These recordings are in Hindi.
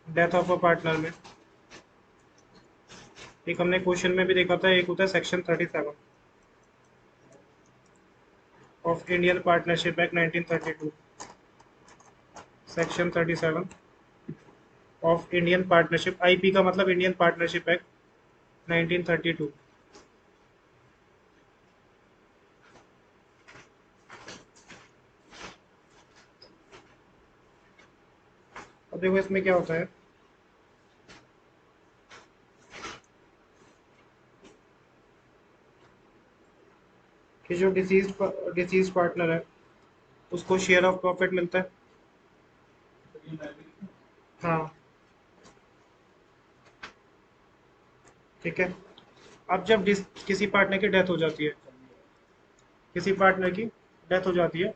डेथ ऑफ अ पार्टनर में। एक हमने क्वेश्चन में भी देखा था, एक होता है section 37 of Indian partnership act 1932। Section 37 of Indian partnership, IP का मतलब इंडियन पार्टनरशिप एक्ट 1932। अब देखो इसमें क्या होता है कि जो डिसीज पार्टनर है उसको शेयर ऑफ प्रॉफिट मिलता है। हाँ, ठीक है। अब जब किसी पार्टनर की डेथ हो जाती है, किसी पार्टनर की डेथ हो जाती है,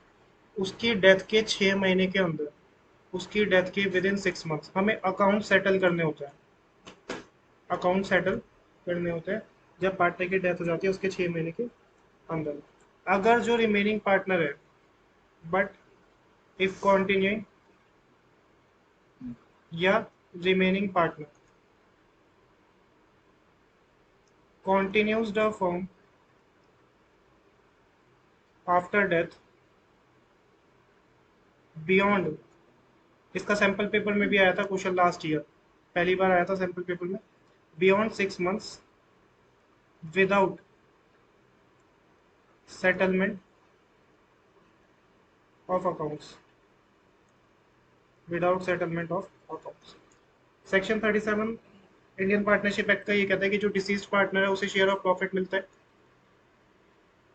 उसकी डेथ के 6 महीने के अंदर, उसकी डेथ के विद इन 6 मंथ्स हमें अकाउंट सेटल करने होते हैं। अकाउंट सेटल करने होते हैं जब पार्टनर की डेथ हो जाती है उसके 6 महीने के अंदर। अगर जो रिमेनिंग पार्टनर है, बट इफ कॉन्टिन्यूइंग या remaining partner continues the firm after death beyond, इसका सैंपल पेपर में भी आया था क्वेश्चन लास्ट ईयर, पहली बार आया था सैंपल पेपर में। Beyond 6 months without settlement of accounts, without settlement of accounts. Section 37 Indian partnership act का ये कहता है कि जो डिसीज पार्टनर है उसे शेयर ऑफ प्रॉफिट मिलता है।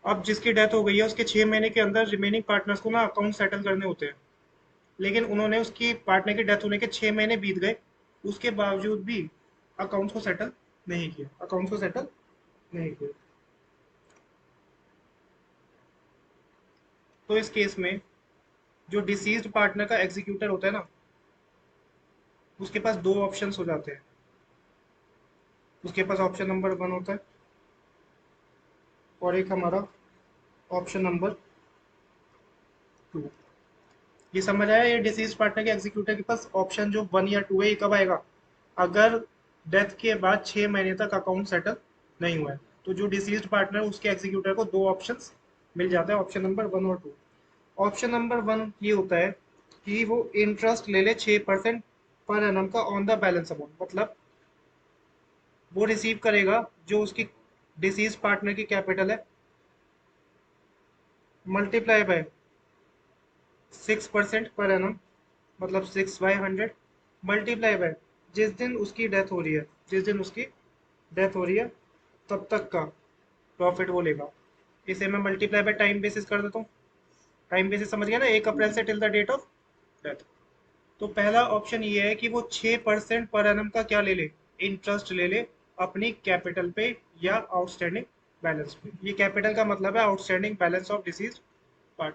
अब जिसकी डेथ हो गई है उसके 6 महीने के अंदर रिमेनिंग पार्टनर्स को ना अकाउंट सेटल करने होते हैं, लेकिन उन्होंने उसकी पार्टनर की डेथ होने के 6 महीने बीत गए, उसके बावजूद भी अकाउंट्स को सेटल नहीं किया, अकाउंट्स को सेटल नहीं किया। तो इस केस में जो डिसीज्ड पार्टनर का एग्जीक्यूटर होता है ना, उसके पास दो ऑप्शंस हो जाते हैं। उसके पास ऑप्शन नंबर 1 होता है और एक हमारा ऑप्शन नंबर 2। ये समझ आया? ये डिसीज पार्टनर के एग्जीक्यूटर के पास ऑप्शन जो 1 या 2 है, ये कब आएगा? अगर डेथ के बाद 6 महीने तक अकाउंट सेटल नहीं हुआ है, तो जो डिसीज पार्टनर उसके एग्जीक्यूटर को दो ऑप्शंस मिल जाता है, ऑप्शन नंबर 1 और 2। ऑप्शन नंबर 1 ये होता है कि वो इंटरेस्ट ले ले 6% पर एनम का ऑन द बैलेंस अमाउंट, मतलब वो रिसीव करेगा जो उसकी डिसीज पार्टनर की कैपिटल है, मल्टीप्लाई बाय 6% पर एनम, मतलब 6/100, मल्टीप्लाई बाय जिस दिन उसकी डेथ हो रही है, जिस दिन उसकी डेथ हो रही है तब तक का प्रॉफिट वो लेगा। इसे मैं मल्टीप्लाई बाय टाइम बेसिस कर देता हूँ। टाइम बेसिस समझ गया ना, 1 अप्रैल से till the date of death. तो पहला ऑप्शन ये है कि वो 6% पर एनम का क्या ले ले, इंटरेस्ट ले ले अपनी कैपिटल पे या आउटस्टैंडिंग बैलेंस पे। ये कैपिटल का मतलब है outstanding balance of disease part.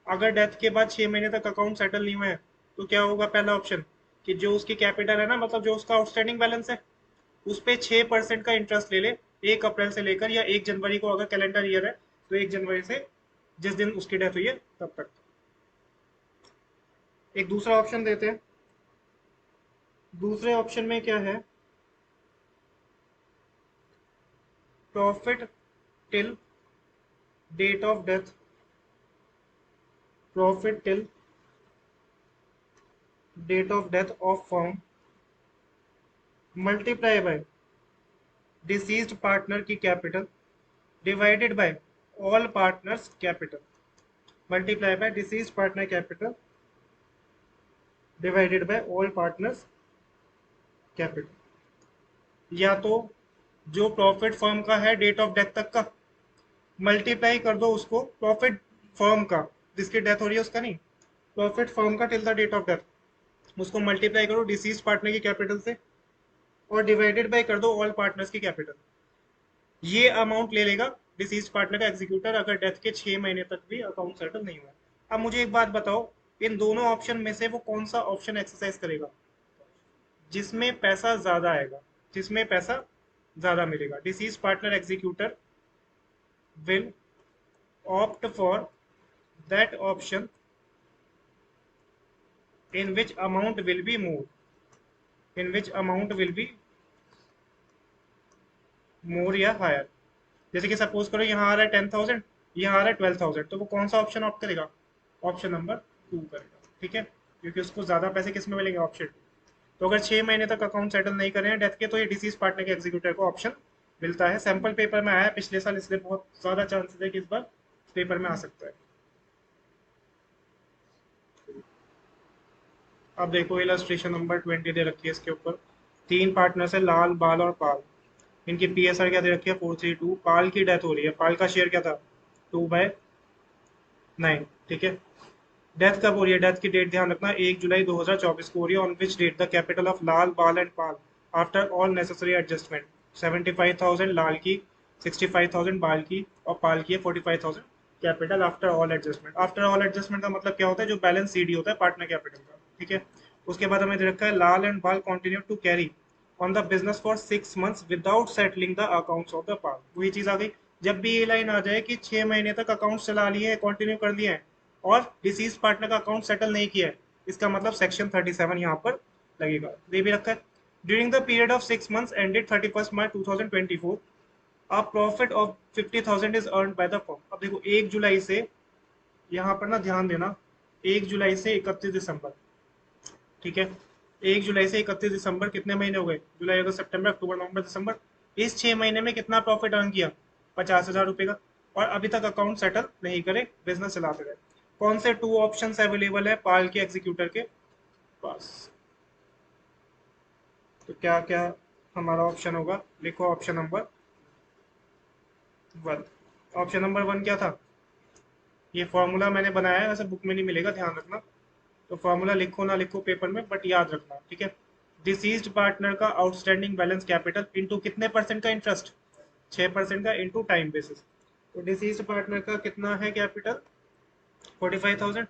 अगर डेथ के बाद 6 महीने तक अकाउंट सेटल नहीं हुआ है तो क्या होगा? पहला ऑप्शन कि जो उसकी कैपिटल है ना, मतलब जो उसका आउटस्टैंडिंग बैलेंस है, उस पे 6% का इंटरेस्ट ले ले 1 अप्रैल से लेकर, या 1 जनवरी को अगर कैलेंडर ईयर है तो 1 जनवरी से जिस दिन उसकी डेथ हुई है तब तक। एक दूसरा ऑप्शन देते हैं। दूसरे ऑप्शन में क्या है? Profit till date of death, profit till date of death of firm multiply by deceased partner की capital divided by all partners capital, multiply by deceased partner capital divided by all partners capital. या तो जो प्रॉफिट फर्म का है डेट ऑफ डेथ तक का, मल्टीप्लाई कर दो उसको प्रॉफिट फर्म का, जिसकी डेथ हो रही है उसका नहीं, प्रॉफिट फर्म का till the date of death, उसको मल्टीप्लाई करो डिसीज पार्टनर की कैपिटल से और डिवाइडेड बाय कर दो ऑल पार्टनर्स की कैपिटल। ये अमाउंट ले लेगा डिसीज पार्टनर का एग्जीक्यूटर अगर डेथ के 6 महीने तक भी अकाउंट सेटल नहीं हुआ। अब मुझे एक बात बताओ, इन दोनों ऑप्शन में से वो कौन सा ऑप्शन एक्सरसाइज करेगा जिसमें पैसा ज्यादा आएगा, जिसमें पैसा ज्यादा मिलेगा? Disease partner executor will opt for that option in which amount will be more, in which amount will be more या हायर। जैसे कि सपोज करो यहाँ आ रहा है 10,000, यहाँ आ रहा है 12,000, तो वो कौन सा ऑप्शन ऑप्ट करेगा? ऑप्शन नंबर 2 करेगा, ठीक है, क्योंकि उसको ज्यादा पैसे किस में मिलेंगे? ऑप्शन 2। तो अगर 6 महीने तक अकाउंट सेटल नहीं करे हैं डेथ के, तो ये डिसीज पार्टनर के एग्जीक्यूटर को ऑप्शन मिलता है। सैंपल पेपर में आया है पिछले साल, इसलिए बहुत ज्यादा चांसेस है कि इस बार पेपर में आ सकता है। अब देखो इलस्ट्रेशन नंबर 20 दे रखी है इसके ऊपर। 3 पार्टनर्स है, लाल, बाल और पाल। इनकी पीएसआर क्या दे रखी है? 432। पाल की डेथ हो रही है, पाल का शेयर क्या था? 2/9, ठीक है। डेथ कब हो रही है? डेथ की डेट ध्यान रखना, 1 जुलाई 2024 को हो रही है। On which date the capital of Lal, Bal and Pal after all necessary adjustment? 75,000 Lal की, 65,000 बाल की, और पाल की है 45,000 capital after all adjustment. After all adjustment का मतलब क्या होता है? जो बैलेंस सीडी होता है पार्टनर कैपिटल का, ठीक है। उसके बाद हमें दे रखा है Lal and Bal continue to carry on the business for 6 months without settling the accounts of the Pal. वही चीज आ गई, जब भी ये लाइन आ जाए कि 6 महीने तक अकाउंट चला लिए, कंटिन्यू कर लिए हैं, और डिसीज पार्टनर का अकाउंट सेटल नहीं किया है, इसका मतलब सेक्शन 37 यहाँ पर लगेगा। दे भी रखा है, during the period of 6 months ended 31 March 2024 a profit of 50,000 is earn by the firm. अब देखो 1 जुलाई से, यहाँ पर ना ध्यान देना, 1 जुलाई से 31 दिसंबर, ठीक है। 1 जुलाई से 31 दिसंबर कितने महीने हो गए? जुलाई, अगस्त, सितंबर, अक्टूबर, नवंबर, दिसंबर। इस 6 महीने में कितना प्रॉफिट अर्न किया? 50,000 रुपए का। और अभी तक अकाउंट सेटल नहीं करे, बिजनेस चलाते रहे। कौन से 2 ऑप्शंस अवेलेबल है पाल के एग्जीक्यूटर के पास? तो क्या क्या हमारा ऑप्शन होगा? लिखो ऑप्शन नंबर 1। ऑप्शन नंबर 1 क्या था? ये फॉर्मूला मैंने बनाया है, वैसे बुक में नहीं मिलेगा, ध्यान रखना। तो फॉर्मूला लिखो ना लिखो पेपर में, बट याद रखना, ठीक है। डिसीज्ड पार्टनर का आउटस्टैंडिंग बैलेंस कैपिटल इनटू कितने परसेंट का इंटरेस्ट? 6% का, इनटू टाइम बेसिस। तो डिसीज्ड पार्टनर का कितना है कैपिटल? 45,000,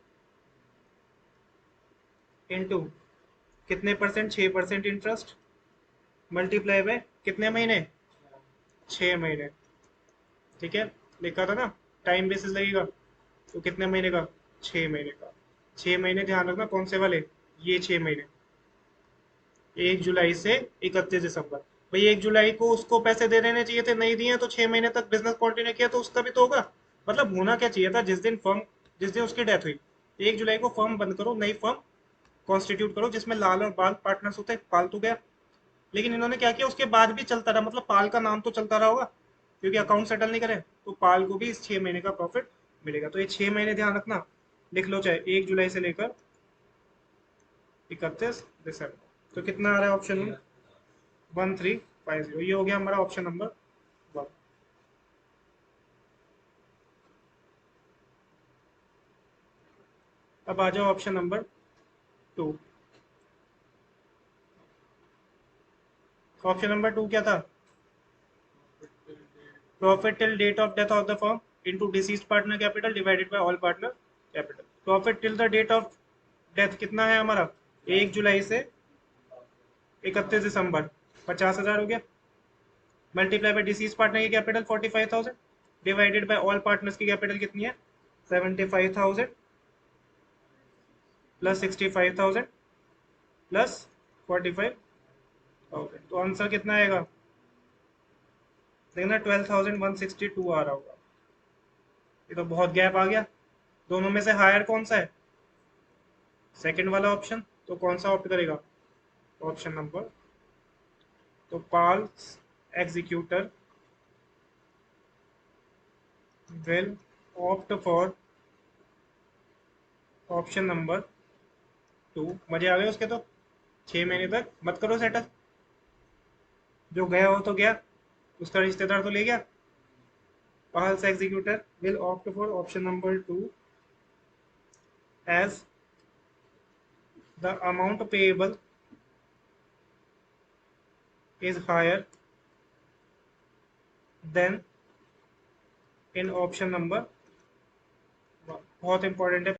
इनटू कितने परसेंट? 6% इंटरेस्ट, मल्टीप्लाई बाय कितने महीने? 6 महीने, ठीक है। लिखा था ना, टाइम बेसिस लगेगा, तो कितने महीने का? 6 महीने का। 6 महीने ध्यान रखना, कौन से वाले? ये 6 महीने, 1 जुलाई से 31 दिसंबर। भाई 1 जुलाई को उसको पैसे दे देने चाहिए थे, नहीं दिए, तो 6 महीने तक बिजनेस कंटिन्यू किया, तो उसका भी तो होगा। मतलब होना क्या चाहिए था, जिस दिन उसकी डेथ हुई, 1 जुलाई को फर्म बंद करो, नई फर्म कॉन्स्टिट्यूट करो, जिसमें लाल और बाल पार्टनर्स होते हैं। पाल तो गया, लेकिन इन्होंने क्या किया, उसके बाद भी चलता रहा, मतलब पाल का नाम तो चलता रहा होगा, क्योंकि अकाउंट सेटल नहीं करे, तो पाल को भी इस 6 महीने का प्रॉफिट मिलेगा। तो ये 6 महीने ध्यान रखना, लिख लो, चाहे 1 जुलाई से लेकर 31 दिसंबर। तो कितना आ रहा है ऑप्शन में? 1350। ये हो गया हमारा ऑप्शन नंबर 1। अब आ जाओ ऑप्शन नंबर 2। ऑप्शन नंबर 2 क्या था? Profit till date of death of the firm into deceased partner capital divided by all partner capital. Profit till the date of death कितना है हमारा? 1 जुलाई से 31 दिसंबर, 50,000 हो गया, मल्टीप्लाई बाय डिसीज पार्टनर की capital 45,000, divided by all partners की कैपिटल कितनी है? 75,000 प्लस 65,000 प्लस 45,000। तो आंसर कितना आएगा? देखना, 12,162 आ रहा होगा। ये तो बहुत गैप आ गया। दोनों में से हायर कौन सा है? सेकंड वाला ऑप्शन। तो कौन सा ऑप्ट करेगा? ऑप्शन नंबर, तो Pal's executor will opt for option number 2। मजे आ गए उसके तो। 6 महीने तक मत करो सेटल, जो गया हो तो गया, उसका रिश्तेदार तो ले गया। Pal's executor will opt for option number 2 as the amount payable is higher than in option number 1। बहुत इंपॉर्टेंट है